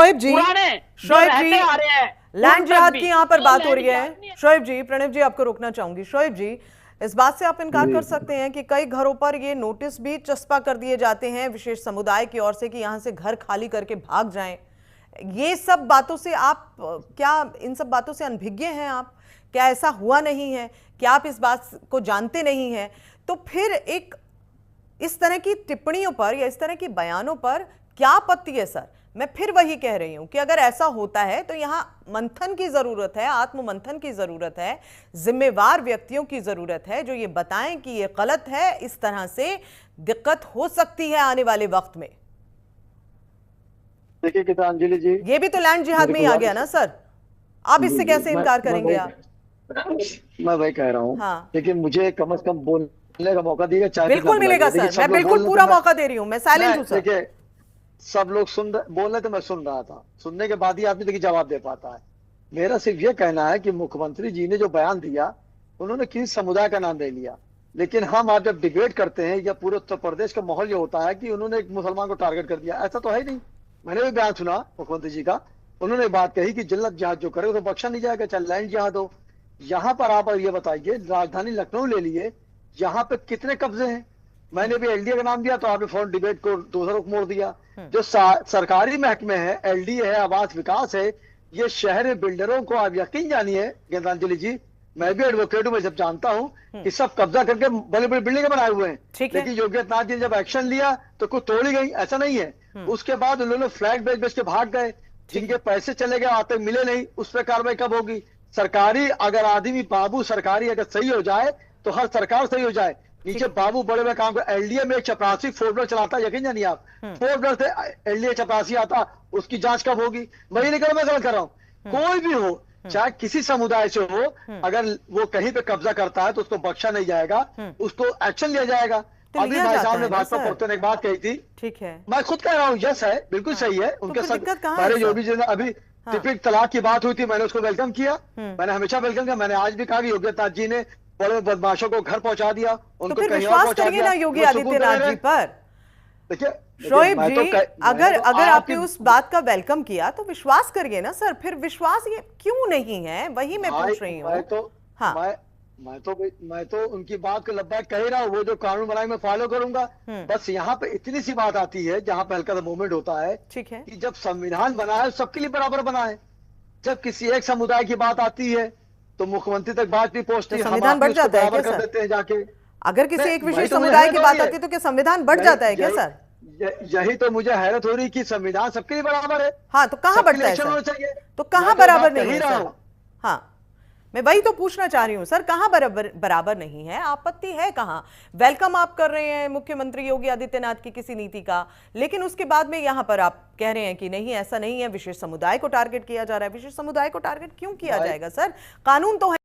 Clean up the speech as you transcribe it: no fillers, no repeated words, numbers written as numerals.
शोएब जी, शोएब जी, आ रहे हैं लैंड जिहाद की यहाँ पर बात हो रही है। शोएब जी, प्रणव जी आपको रोकना चाहूंगी। शोएब जी, इस बात से आप इनकार कर सकते हैं कि कई घरों पर ये नोटिस भी चस्पा कर दिए जाते हैं विशेष समुदाय की ओर से कि यहाँ से घर खाली करके भाग जाएं। ये सब बातों से आप क्या, इन सब बातों से अनभिज्ञ हैं आप? क्या ऐसा हुआ नहीं है? क्या आप इस बात को जानते नहीं हैं? तो फिर एक इस तरह की टिप्पणियों पर या इस तरह के बयानों पर क्या आपत्ति है सर? मैं फिर वही कह रही हूं कि अगर ऐसा होता है तो यहां मंथन की जरूरत है, आत्म मंथन की जरूरत है, जिम्मेवार व्यक्तियों की जरूरत है जो ये बताएं कि ये गलत है, इस तरह से दिक्कत हो सकती है आने वाले वक्त में। देखिए गीतांजलि जी, ये भी तो लैंड जिहाद में ही आ गया ना सर, आप इससे कैसे इनकार करेंगे आप? मैं वही कह रहा हूँ। हाँ, लेकिन मुझे कम से कम बोलने का मौका दिएगा, चाहे बिल्कुल मिलेगा सर, मैं बिल्कुल पूरा मौका दे रही हूँ, मैं साइलेंट हूँ सर। देखिए, सब लोग बोल रहे थे, मैं सुन रहा था। सुनने के बाद ही आदमी देखिए जवाब दे पाता है। मेरा सिर्फ ये कहना है कि मुख्यमंत्री जी ने जो बयान दिया, उन्होंने किसी समुदाय का नाम ले लिया। लेकिन हम आज जब डिबेट करते हैं या पूरे उत्तर प्रदेश का माहौल ये होता है कि उन्होंने एक मुसलमान को टारगेट कर दिया, ऐसा तो है ही नहीं। मैंने भी बयान सुना मुख्यमंत्री जी का, उन्होंने बात कही कि जन्नत जिहाद जो करे तो बख्शा नहीं जाएगा, चाहे लैंड जिहाद हो। यहाँ पर आप ये बताइए, राजधानी लखनऊ ले लिए, यहाँ पे कितने कब्जे हैं? मैंने भी एलडीए का नाम दिया तो आपने फौरन डिबेट को दूसरा रुख मोड़ दिया। जो सरकारी महकमे है, एलडीए है, आवास विकास है, ये शहर बिल्डरों को आप यकीन जानिए गीतांजलि जी, मैं भी एडवोकेट हूं, मैं जब जानता हूं कि सब कब्जा करके बड़े बड़े बिल्डिंग बनाए हुए हैं। लेकिन योगी आदित्यनाथ जी ने जब एक्शन लिया तो कुछ तोड़ी गई, ऐसा नहीं है। उसके बाद उन्होंने फ्लैग बेच बेच के भाग गए, जिनके पैसे चले गए आते मिले नहीं, उस पर कार्रवाई कब होगी? सरकारी अगर आदमी बाबू सरकारी अगर सही हो जाए तो हर सरकार सही हो जाए। नीचे बाबू बड़े बड़े काम कर, एलडीए में एक चपरासी फोल्डर चलाता, यकीन जानिए आप, फोल्डर से एलडीए चपरासी आता, उसकी जांच कब होगी? मैं नहीं कर रहा हूँ, कोई भी हो, चाहे किसी समुदाय से हो, अगर वो कहीं पे कब्जा करता है तो उसको बख्शा नहीं जाएगा, उसको एक्शन लिया जाएगा। तो अभी भाई साहब ने भाजपा प्रवक्ता ने एक बात कही थी, ठीक है, मैं खुद कह रहा हूँ, यस है, बिल्कुल सही है। उनके साथ हमारे योगी जी ने अभी टिपिक तलाक की बात हुई थी, मैंने उसको वेलकम किया, मैंने हमेशा वेलकम किया। मैंने आज भी कहा कि योगी आदित्यनाथ जी ने बड़े बदमाशों को घर पहुंचा दिया, उनको कहीं और पहुंचा दिया। योगी आदित्यनाथ जी पर देखिए शोएब जी, अगर आपने उस बात का वेलकम किया तो विश्वास करिए ना सर। फिर विश्वास ये क्यों नहीं है, वही मैं पूछ रही हूँ। मैं तो उनकी बात को लब्बैक कह ही रहा हूँ, वो जो कानून बनाए मैं फॉलो करूंगा। बस यहाँ पे इतनी सी बात आती है जहाँ पे हल्का सा मूवमेंट होता है, ठीक है, कि जब संविधान बना है सबके लिए बराबर बना है। जब किसी एक समुदाय की बात आती है तो मुख्यमंत्री तक बात नहीं पहुंचती, तो संविधान बढ़ जाता है क्या सर? देते हैं जाके। अगर किसी एक विशेष समुदाय की बात आती है तो क्या संविधान बढ़ जाता है क्या सर? यही तो मुझे हैरत हो रही कि संविधान सबके लिए बराबर है। हाँ, तो कहाँ बढ़ता है सर? तो कहाँ बराबर नहीं है सर? हाँ, मैं वही तो पूछना चाह रही हूँ सर, कहाँ बराबर नहीं है? आपत्ति है कहाँ? वेलकम आप कर रहे हैं मुख्यमंत्री योगी आदित्यनाथ की किसी नीति का, लेकिन उसके बाद में यहाँ पर आप कह रहे हैं कि नहीं, ऐसा नहीं है, विशेष समुदाय को टारगेट किया जा रहा है। विशेष समुदाय को टारगेट क्यों किया जाएगा सर? कानून तो है।